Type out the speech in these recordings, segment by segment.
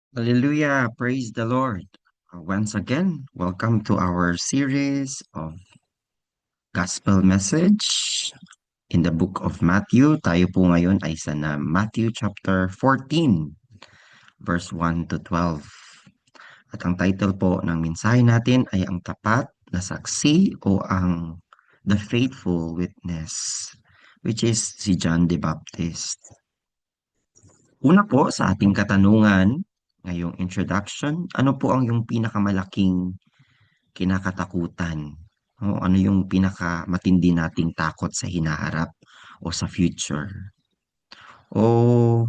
Hallelujah, praise the Lord. Once again, welcome to our series of Gospel Message in the book of Matthew. Tayo po ngayon ay sa Matthew chapter 14, verse 1 to 12. At ang title po ng mensahe natin ay ang tapat na saksi o ang The Faithful Witness, which is si John the Baptist. Una po sa ating katanungan, ngayong introduction, ano po ang yung pinakamalaking kinakatakutan? O ano yung pinakamatindi nating takot sa hinaharap o sa future? O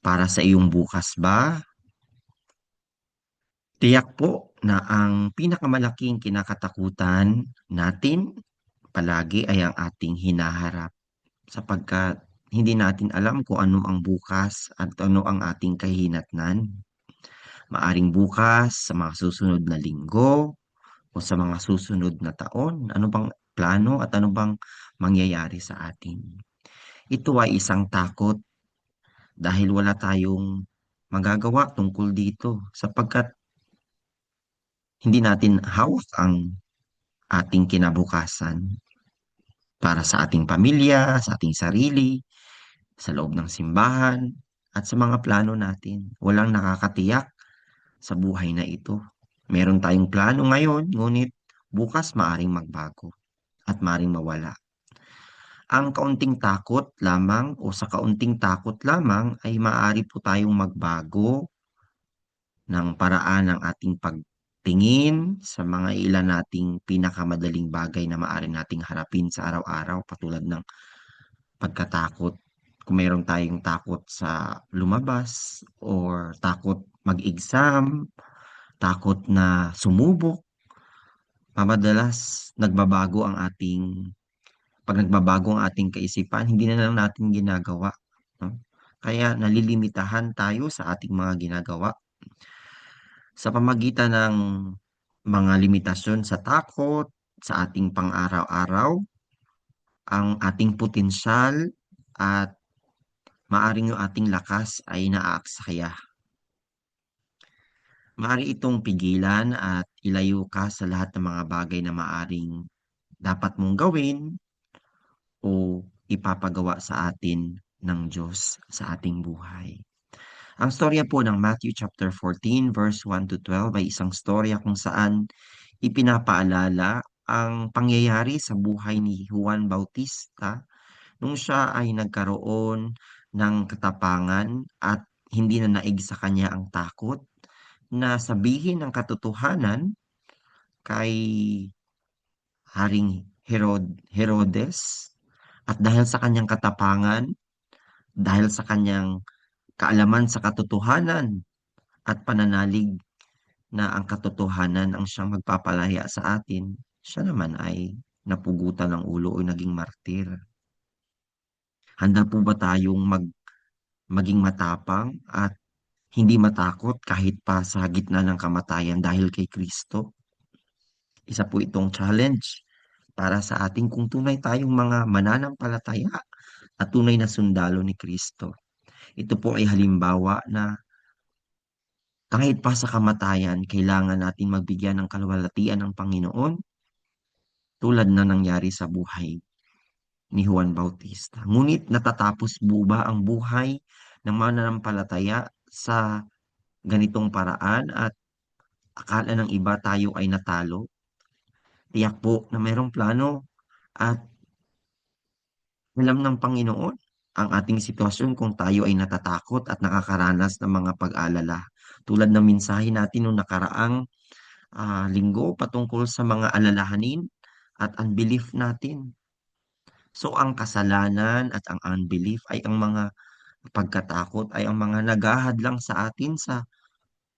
para sa iyong bukas ba? Tiyak po na ang pinakamalaking kinakatakutan natin palagi ay ang ating hinaharap sapagkat hindi natin alam kung ano ang bukas at ano ang ating kahinatnan. Maaring bukas, sa mga susunod na linggo, o sa mga susunod na taon, ano bang plano at ano bang mangyayari sa atin. Ito ay isang takot dahil wala tayong magagawa tungkol dito sapagkat hindi natin hawak ang ating kinabukasan para sa ating pamilya, sa ating sarili, sa loob ng simbahan, at sa mga plano natin. Walang nakakatiyak sa buhay na ito. Meron tayong plano ngayon, ngunit bukas maaring magbago at maaring mawala. Ang kaunting takot lamang o sa kaunting takot lamang ay maaari po tayong magbago ng paraan ng ating pagtingin sa mga ilan nating pinakamadaling bagay na maaari nating harapin sa araw-araw, patulad ng pagkatakot. Kung mayroon tayong takot sa lumabas or takot mag-exam, takot na sumubok, madalas nagbabago ang ating pag nagbabago ang ating kaisipan, hindi na lang natin ginagawa, no? Kaya nalilimitahan tayo sa ating mga ginagawa sa pamagitan ng mga limitasyon sa takot, sa ating pang-araw-araw, ang ating potensyal at maaring yung ating lakas ay naaaksaya. Maaari itong pigilan at ilayo ka sa lahat ng mga bagay na maaring dapat mong gawin o ipapagawa sa atin ng Diyos sa ating buhay. Ang storya po ng Matthew chapter 14 verse 1 to 12 ay isang storya kung saan ipinapaalala ang pangyayari sa buhay ni Juan Bautista nung siya ay nagkaroon ng katapangan at hindi na naig sa kanya ang takot na sabihin ang katotohanan kay Haring Herodes, at dahil sa kanyang katapangan, dahil sa kanyang kaalaman sa katotohanan at pananalig na ang katotohanan ang siyang magpapalaya sa atin, siya naman ay napugutan ng ulo o naging martir. Handa po ba tayong maging matapang at hindi matakot kahit pa sa gitna ng kamatayan dahil kay Kristo? Isa po itong challenge para sa ating kung tunay tayong mga mananampalataya at tunay na sundalo ni Kristo. Ito po ay halimbawa na kahit pa sa kamatayan, kailangan natin magbigyan ng kaluwalhatian ng Panginoon tulad na nangyari sa buhay ni Juan Bautista. Ngunit natatapos ba ang buhay ng mananampalataya sa ganitong paraan at akala ng iba tayo ay natalo? Tiyak po na mayroong plano at alam ng Panginoon ang ating sitwasyon kung tayo ay natatakot at nakakaranas ng mga pag-alala. Tulad ng mensahe natin noong nakaraang linggo patungkol sa mga alalahanin at unbelief natin. So ang kasalanan at ang unbelief ay ang mga pagkatakot ay ang mga naghahadlang sa atin sa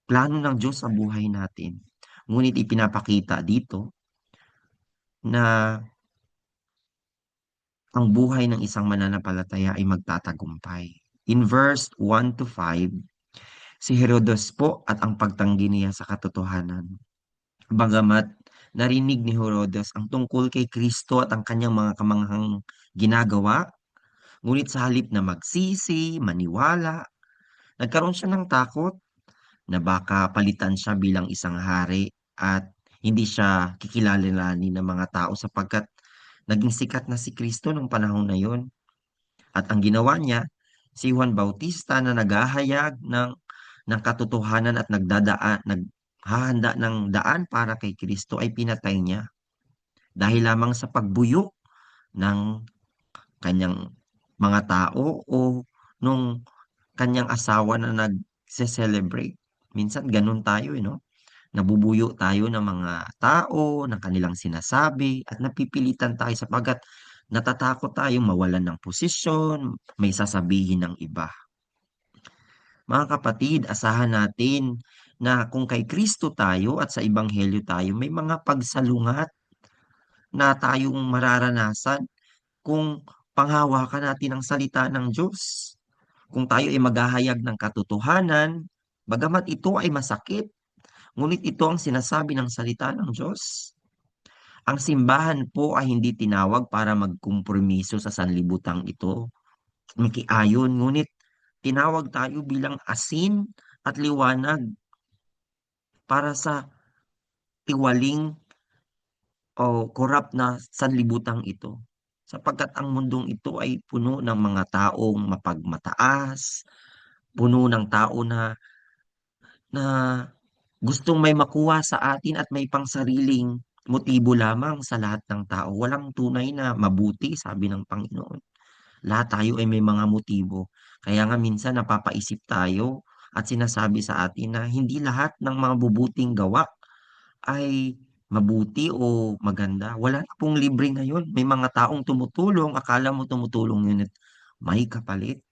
plano ng Diyos sa buhay natin. Ngunit ipinapakita dito na ang buhay ng isang mananampalataya ay magtatagumpay. In verse 1 to 5, si Herodes po at ang pagtanggi niya sa katotohanan. Bagamat narinig ni Herodes ang tungkol kay Kristo at ang kanyang mga kamanghang ginagawa, ngunit sa halip na magsisi, maniwala, nagkaroon siya ng takot na baka palitan siya bilang isang hari at hindi siya kikilalanin ng mga tao sapagkat naging sikat na si Kristo nung panahon na yon. At ang ginawa niya, si Juan Bautista na naghahayag ng katotohanan at naghahanda ng daan para kay Kristo ay pinatay niya dahil lamang sa pagbuyo ng kanyang mga tao o nung kanyang asawa na nagse-celebrate. Minsan ganun tayo, no? Nabubuyo tayo ng mga tao, ng kanilang sinasabi, at napipilitan tayo sapagkat natatakot tayong mawalan ng posisyon, may sasabihin ng iba. Mga kapatid, asahan natin na kung kay Kristo tayo at sa Ebanghelyo tayo, may mga pagsalungat na tayong mararanasan kung panghawakan natin ang salita ng Diyos. Kung tayo ay maghahayag ng katotohanan, bagamat ito ay masakit, ngunit ito ang sinasabi ng salita ng Diyos. Ang simbahan po ay hindi tinawag para magkompromiso sa sanlibutang ito. Mikiayon, ngunit tinawag tayo bilang asin at liwanag para sa tiwaling o korap na sanlibutang ito. Sapagkat ang mundong ito ay puno ng mga taong mapagmataas, puno ng tao na gustong may makuha sa atin at may pangsariling motibo lamang sa lahat ng tao. Walang tunay na mabuti, sabi ng Panginoon. Lahat tayo ay may mga motibo. Kaya nga minsan napapaisip tayo at sinasabi sa atin na hindi lahat ng mga bubuting gawa ay mabuti o maganda. Wala na pong libre ngayon. May mga taong tumutulong, akala mo tumutulong yun at may kapalit.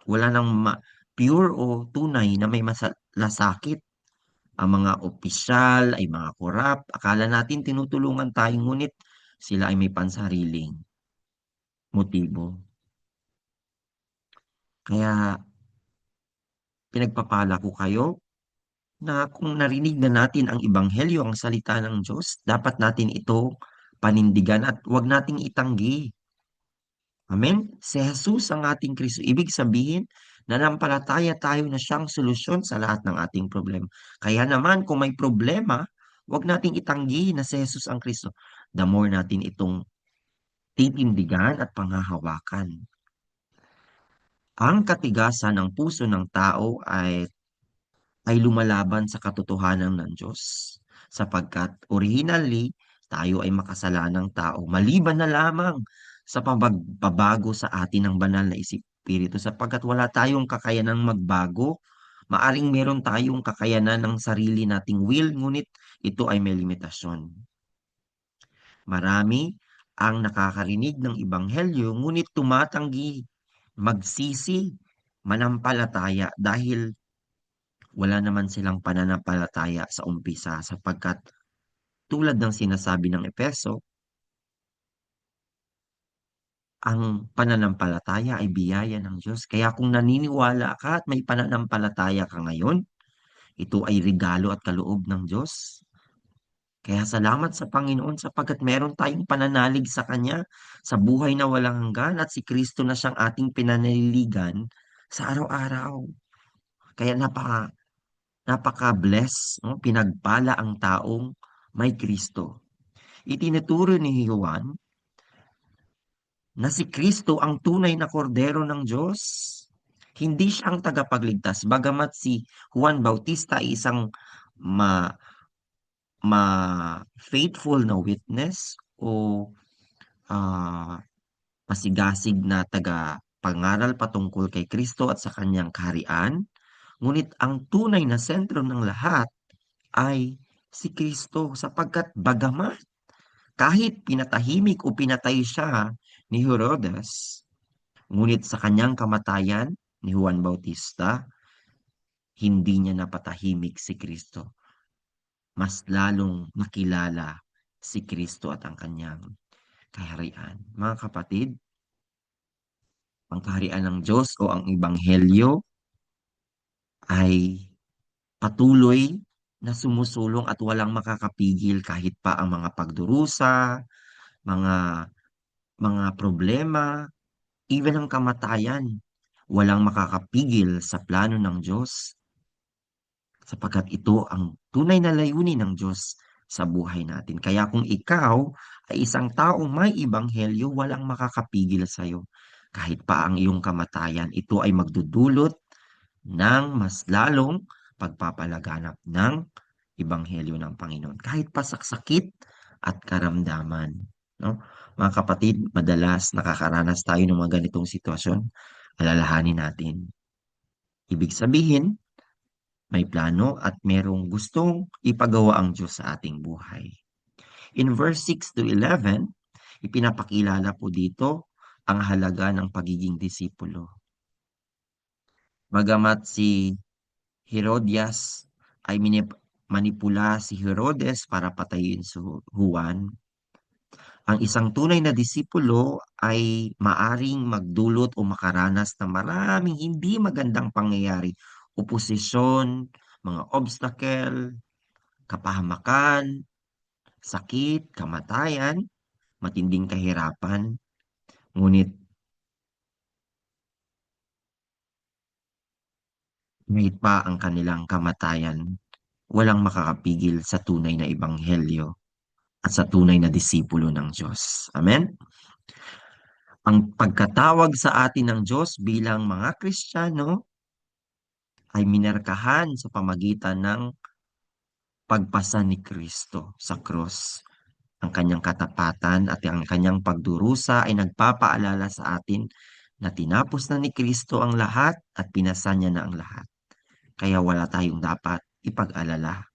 Wala nang pure o tunay na may masalasakit. Ang mga opisyal ay mga korap. Akala natin tinutulungan tayo, ngunit sila ay may pansariling motibo. Kaya pinagpapala ko kayo na kung narinig na natin ang Ebanghelyo, ang salita ng Diyos, dapat natin ito panindigan at huwag nating itanggi. Amen? Si Jesus ang ating Kristo. Ibig sabihin, nanampalataya tayo na siyang solusyon sa lahat ng ating problema. Kaya naman, kung may problema, huwag nating itanggi na si Jesus ang Kristo. The more natin itong titindigan at panghahawakan. Ang katigasan ng puso ng tao ay lumalaban sa katotohanan ng Diyos. Sapagkat originally, tayo ay makasalanang tao. Maliban na lamang sa pagbabago sa atin ng banal na Espiritu. Sapagkat wala tayong kakayanang magbago. Maaring meron tayong kakayanan ng sarili nating will, ngunit ito ay may limitasyon. Marami ang nakakarinig ng Ebanghelyo, ngunit tumatanggi, magsisi, manampalataya dahil wala naman silang pananampalataya sa umpisa sapagkat tulad ng sinasabi ng Epeso, ang pananampalataya ay biyaya ng Diyos. Kaya kung naniniwala ka at may pananampalataya ka ngayon, ito ay regalo at kaloob ng Diyos. Kaya salamat sa Panginoon sapagkat meron tayong pananalig sa Kanya sa buhay na walang hanggan at si Kristo na siyang ating pinanaliligan sa araw-araw. Kaya napaka-bless, no? Pinagpala ang taong may Kristo. Itinuturo ni Juan na si Kristo ang tunay na kordero ng Diyos. Hindi siya ang tagapagligtas, bagamat si Juan Bautista ay isang ma, faithful na witness o ah, masigasig na taga-pangaral patungkol kay Kristo at sa kanyang kaharian. Ngunit ang tunay na sentro ng lahat ay si Kristo sapagkat bagamat kahit pinatahimik o pinatay siya ni Herodes, ngunit sa kanyang kamatayan ni Juan Bautista, hindi niya napatahimik si Kristo. Mas lalong nakilala si Kristo at ang kanyang kaharian. Mga kapatid, ang kaharian ng Diyos o ang Ebanghelyo ay patuloy na sumusulong at walang makakapigil kahit pa ang mga pagdurusa, mga problema, even ang kamatayan. Walang makakapigil sa plano ng Diyos. sapagkat ito ang tunay na layunin ng Diyos sa buhay natin. Kaya kung ikaw ay isang taong may ebanghelyo, walang makakapigil sa iyo. Kahit pa ang iyong kamatayan, ito ay magdudulot ng mas lalong pagpapalaganap ng ebanghelyo ng Panginoon. Kahit pa sakit at karamdaman. No? Mga kapatid, madalas nakakaranas tayo ng mga ganitong sitwasyon. Alalahanin natin. Ibig sabihin, may plano at merong gustong ipagawa ang Diyos sa ating buhay. In verse 6 to 11, ipinapakilala po dito ang halaga ng pagiging disipulo. Bagamat si Herodias ay manipula si Herodes para patayin si Juan, ang isang tunay na disipulo ay maaring magdulot o makaranas ng maraming hindi magandang pangyayari, oposisyon, mga obstacle, kapahamakan, sakit, kamatayan, matinding kahirapan. Ngunit kahit pa ang kanilang kamatayan, walang makakapigil sa tunay na ebanghelyo at sa tunay na disipulo ng Diyos. Amen? Ang pagkatawag sa atin ng Diyos bilang mga Kristiyano ay minarkahan sa pamagitan ng pagpasa ni Kristo sa krus. Ang kanyang katapatan at ang kanyang pagdurusa ay nagpapaalala sa atin na tinapos na ni Kristo ang lahat at pinasa niya na ang lahat. Kaya wala tayong dapat ipag-alala.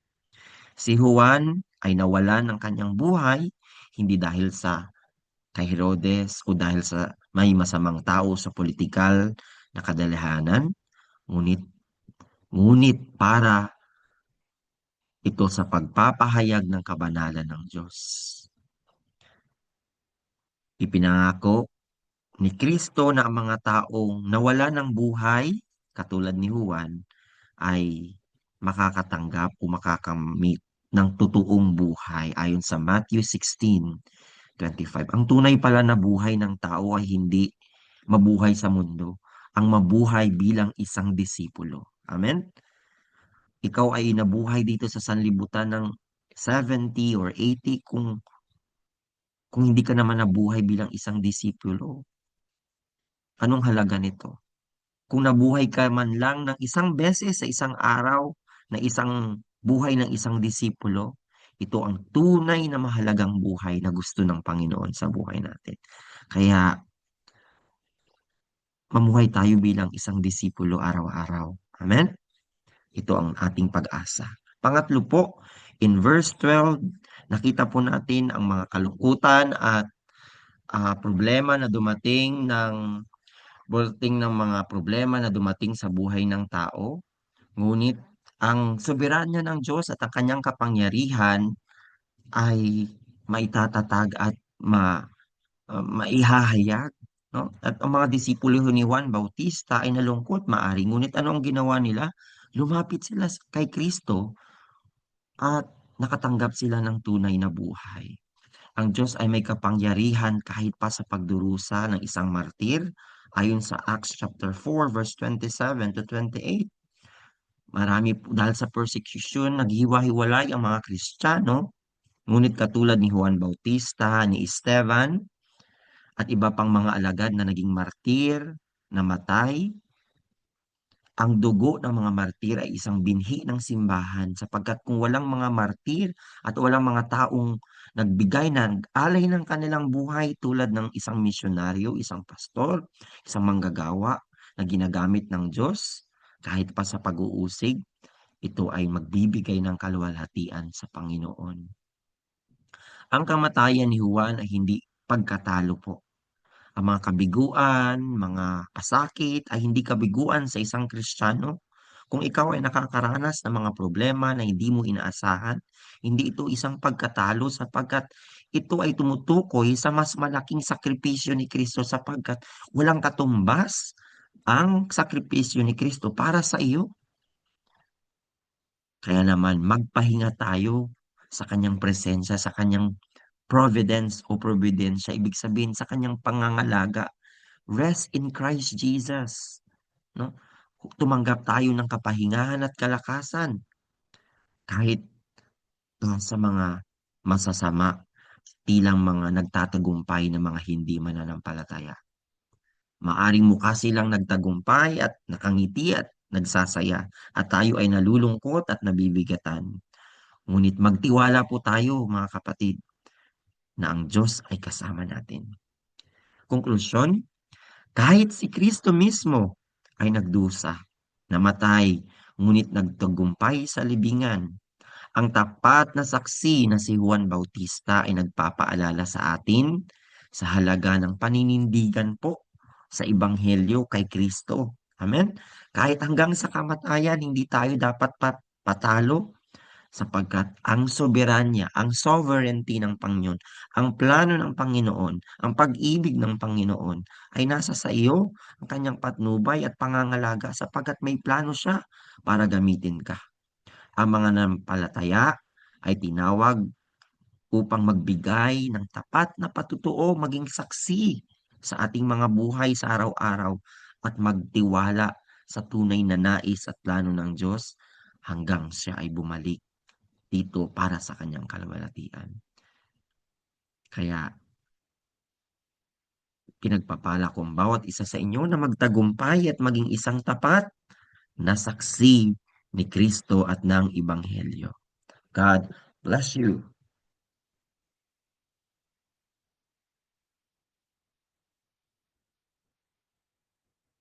Si Juan ay nawalan ng kanyang buhay hindi dahil sa kay Herodes o dahil sa may masamang tao sa politikal na kadalahanan, ngunit ngunit para ito sa pagpapahayag ng kabanalan ng Diyos. Ipinangako ni Kristo na ang mga taong nawala ng buhay, katulad ni Juan, ay makakatanggap o makakamit ng totoong buhay ayon sa Matthew 16:25. Ang tunay pala na buhay ng tao ay hindi mabuhay sa mundo, ang mabuhay bilang isang disipulo. Amen? Ikaw ay nabuhay dito sa sanlibutan ng 70 or 80 kung hindi ka naman nabuhay bilang isang disipulo. Anong halaga nito? Kung nabuhay ka man lang ng isang beses sa isang araw na isang buhay ng isang disipulo, ito ang tunay na mahalagang buhay na gusto ng Panginoon sa buhay natin. Kaya mamuhay tayo bilang isang disipulo araw-araw. Amen? Ito ang ating pag-asa. Pangatlo po, in verse 12, nakita po natin ang mga kalungkutan at problema na dumating ng mga problema na dumating sa buhay ng tao. Ngunit ang soberanya ng Diyos at ang kanyang kapangyarihan ay maitatag at maihahayag. No? At ang mga disipulo ni Juan Bautista ay nalungkot maari. Ngunit ano ang ginawa nila? Lumapit sila kay Kristo at nakatanggap sila ng tunay na buhay. Ang Diyos ay may kapangyarihan kahit pa sa pagdurusa ng isang martir ayon sa Acts chapter 4 verse 27 to 28. Marami po dahil sa persecution, naghiwa-hiwalay ang mga Kristiyano, ngunit katulad ni Juan Bautista, ni Esteban, at iba pang mga alagad na naging martir, namatay, ang dugo ng mga martir ay isang binhi ng simbahan sapagkat kung walang mga martir at walang mga taong nagbigay ng alay ng kanilang buhay tulad ng isang misyonaryo, isang pastor, isang manggagawa na ginagamit ng Diyos kahit pa sa pag-uusig, ito ay magbibigay ng kaluwalhatian sa Panginoon. Ang kamatayan ni Juan ay hindi pagkatalo po. Ang mga kabiguan, mga pasakit ay hindi kabiguan sa isang Kristiyano. Kung ikaw ay nakakaranas ng mga problema na hindi mo inaasahan, hindi ito isang pagkatalo sapagkat ito ay tumutukoy sa mas malaking sakripisyo ni Kristo sapagkat walang katumbas ang sakripisyo ni Kristo para sa iyo. Kaya naman magpahinga tayo sa kanyang presensya, sa kanyang providence o providensya, ibig sabihin sa kanyang pangangalaga. Rest in Christ Jesus. No? Tumanggap tayo ng kapahingahan at kalakasan. kahit sa mga masasama, tilang mga nagtatagumpay na mga hindi mananampalataya. Maaring mukha silang nagtagumpay at nakangiti at nagsasaya, at tayo ay nalulungkot at nabibigatan. Ngunit magtiwala po tayo, mga kapatid, na ang Diyos ay kasama natin. Konklusyon, kahit si Kristo mismo ay nagdusa, namatay, ngunit nagtagumpay sa libingan, ang tapat na saksi na si Juan Bautista ay nagpapaalala sa atin sa halaga ng paninindigan po sa Ebanghelyo kay Kristo. Amen? Kahit hanggang sa kamatayan, hindi tayo dapat patalo sapagkat ang soberanya, ang sovereignty ng Panginoon, ang plano ng Panginoon, ang pag-ibig ng Panginoon ay nasa sa iyo, ang kanyang patnubay at pangangalaga sapagkat may plano siya para gamitin ka. Ang mga nanampalataya ay tinawag upang magbigay ng tapat na patutuo, maging saksi sa ating mga buhay sa araw-araw at magtiwala sa tunay na nais at plano ng Diyos hanggang siya ay bumalik dito para sa kanyang kalwalatian. Kaya pinagpapala ko ang bawat isa sa inyo na magtagumpay at maging isang tapat na saksi ni Kristo at ng Ebanghelyo. God bless you.